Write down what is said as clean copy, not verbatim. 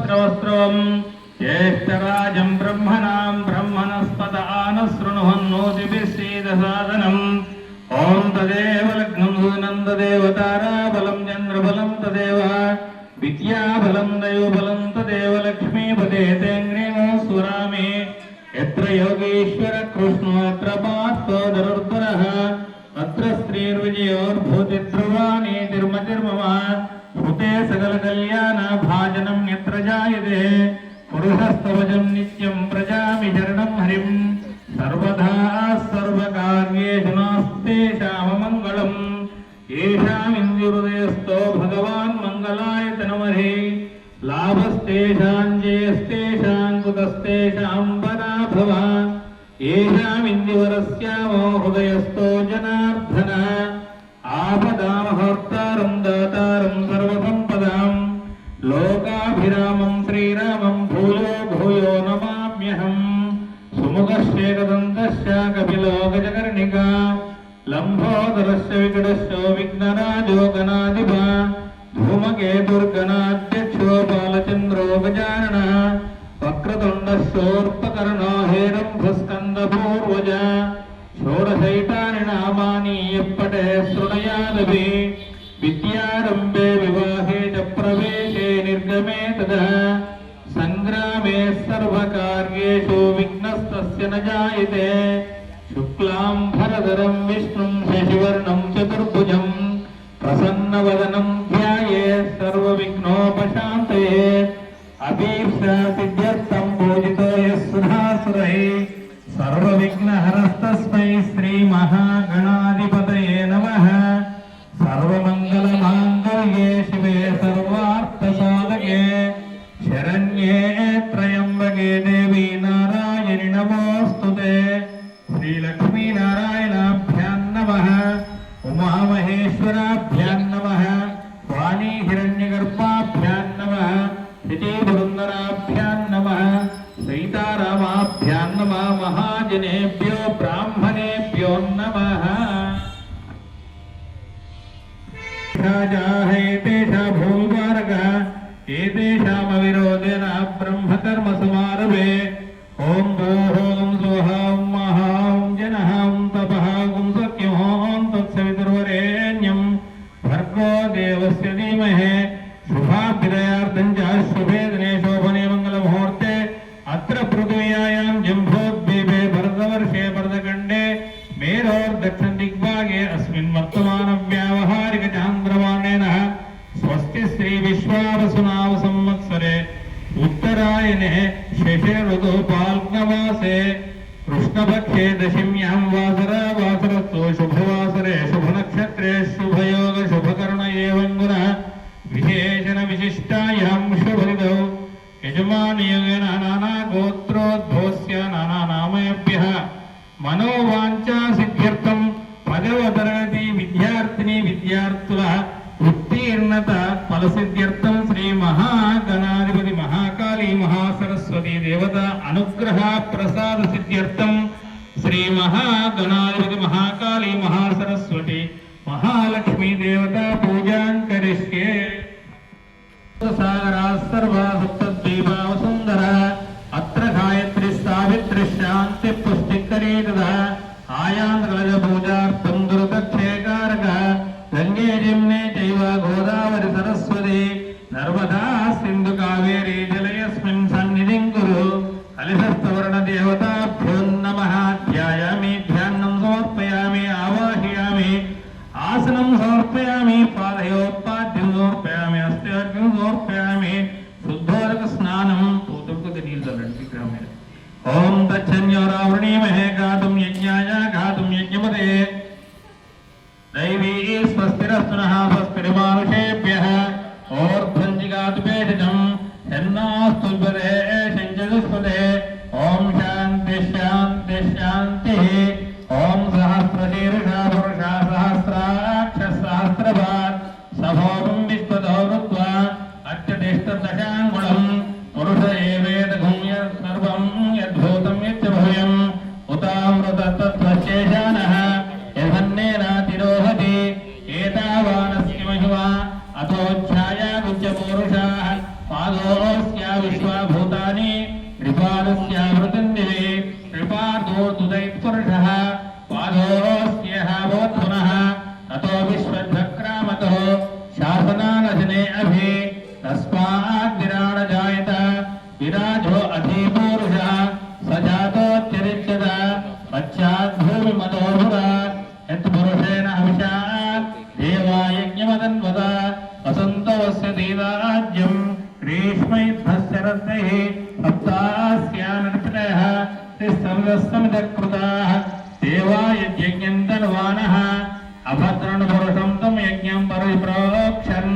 सहस्रवस्त्रम् ज्येष्ठराजं ब्रह्मणां ब्रह्मणस्पत आनशृण्वन्नोतिभिश्रीदसादनम् ओं तदेव लग्नं सुनन्ददेव ताराबलं चन्द्रबलं तदेव विद्याबलं दयोबलं तदेव लक्ष्मीपते तेऽङ्ग्रिणो सुरामे यत्र योगीश्वर कृष्णो यत्र पार्थो धनुर्धरः तत्र स्त्रीर्विजयोर्भूतिध्रुवा नीतिर्मतिर्मम श्रुते सकलकल्याणभाजनं यत्र जायते पुरुषस्तवजं नित्यं प्रजामि शरणं हरिं सर्वदा सर्वकार्येषु नास्तेषाममङ्गलम् येषामिन्द्रिहृदयस्थो भगवान् मङ्गलाय तनमहे लाभस्तेषां जयस्तेषां कुतस्तेषां पराभव येषामिन्द्रिवरस्यामो हृदयस्थो जनार्दन आपदामहर्तारं दातारं सर्वसम्पदां लोकाभिरामं श्रीरामं भूयो भूयो नमाम्यहम् सुमुखश्चेकदन्तश्च कपिलो गजकर्णिका लम्बोदरश्च विकटश्चो विघ्नराजो गणाधिपा धूमकेतुर्गणाध्यक्षो बालचन्द्रो गजाननः वक्रतुण्डश्चोर्पकर्णो हेरम्भस्कन्दपूर्वज षोडशैतानि नामानि यः पठेत् शृणुयादपि विद्यारम्भे विवाहे च प्रवेशे निर्गमे तदा सङ्ग्रामे सर्वकार्येषु विघ्नस्तस्य न जायते शुक्लाम्बरधरं विष्णुं शशिवर्णं चतुर्भुजं प्रसन्नवदनं ध्यायेत् सर्वविघ्नोपशान्तये अभीप्सासिद्ध्यर्थं पूजितो यः सुधासुरैः सर्वविघ्नहरस्तस्मै श्रीमहागणाधिपतये नमः सर्वमङ्गलमाङ्गल्ये शिवे सर्वार्थसाधके शरण्ये त्र्यम्बके देवी नारायणि नमोऽस्तुते श्रीलक्ष्मीनारायणाभ्यां नमः उमामहेश्वराभ्यां नमः वाणी हिरण्यगर्भाभ्यां नमः श्रीपुरन्दराभ्यां नमः सीतारामाभ्यां नमः महाजनेभ्यो ब्राह्मणेभ्यो नमः एतेषा भूमिमार्गः एतेषामविरोधेन ब्रह्मकर्मसमारभे ॐ भूर्भुवं स्वः महां जनः तपः सत्यं तत्सवितुर्वरेण्यं भर्गो देवस्य धीमहि शुभाभ्युदयार्थं च शुभे दिने शोभने मङ्गलमुहूर्ते अत्र पृथिव्यायां जम्बोद्वीपे भरतवर्षे भरतखण्डे मेरोर्दक्षिणदिग्भागे अस्मिन् वर्तमानव्यावहारिकचान्द्रमानेन स्वस्ति श्रीविश्वावसुनाम संवत्सरे उत्तरायणे शशि ऋतु फाल्गुनमासे कृष्णपक्षे दशम्यां वासरस्तु शुभवासरे शुभनक्षत्रे शुभयोग शुभकर्ण एवं गुणः विशेषण विशिष्टायां शुभऋतौ यजमानयोगेन नानागोत्रोद्भवस्य नानानामयभ्यः मनोवाञ्छा सिद्ध्यर्थं पदव तरगति विद्यार्थिनी विद्यार्थुल उत्तीर्णत फलसिद्ध्यर्थं श्री महागणाधिपति महाकाली महासरस्वती देवता अनुग्रह प्रसाद सिद्ध्यर्थं श्री महागणाधिपति महाकाली महासरस्वती महालक्ष्मी देवता पूजां करिष्ये सागरा सर्वा सप्तद्वीपा वसुन्धरा अत्र गायत्री सावित्री शांति पुष्टिकरी तथा आयान्तकलश पूजार्थं दुर्गक्षेकारकः गंगे जमुने चैव गोदावरी सरस्वती नर्मदा सिंधु कावेरी जलयस्मिन् सन्निधिं कुरु कलशस्थवर्ण देवताभ्यो नमः ध्यायामि ध्यानं समर्पयामि आवाहयामि आसनं समर्पयामि पादयोपाद्यं समर्पयामि अस्त्यार्घ्यं समर्पयामि शुद्धोदक स्नानं पूतुर्कुति नीलदण्ड विग्रह में ओम तच्छन्योरावृणीमहे गातुं यज्ञाय गातुं यज्ञपते दैवी स्वस्तिरस्तुनः स्वस्तिर्मानुषेभ्यः ओर्ध्वञ्जिगातुपेषजं शन्नास्तुल्बरे शञ्जलुस्पदे ओम शान्ति शान्ति शान्तिः ओम सहस्रशीर्षा पुरुषा सहस्राक्ष सहस्रपात् सभोगं विश्वतो वृत्वा अत्यतिष्ठदशाङ्गुलं पुरुष एवेदघं यत् सर्वं यद्भूतं यच्च भव्यम् उतामृत तत्त्वशेषानः यथन्नेनातिरोहति एतावानस्य महिमा अथोच्छाया गुच्च पुरुषाः पादो पादोऽस्या विश्वभूतानि त्रिपादस्यावृतिन्दिवे त्रिपादोर्दुदैत्पुरुषः पादोऽस्यः भवत्पुनः ततो विश्वध्वक्रामतो शासनानशने अभि तस्माद् विराड जायत विराजो अधिपूरुषः स जातोच्चरिष्यत पश्चाद्भूमिमतोऽभुरा यत्पुरुषेण हविषा देवायज्ञमदन्वत वसन्तवस्य देवाज्यम् ग्रीष्मैर्भस्यरद्दैः सप्तास्यानर्पितयः तिस्समिदकृताः देवायज्ञम् धन्वानः अभद्रणपुरुषं तं यज्ञं परिप्रोक्षन्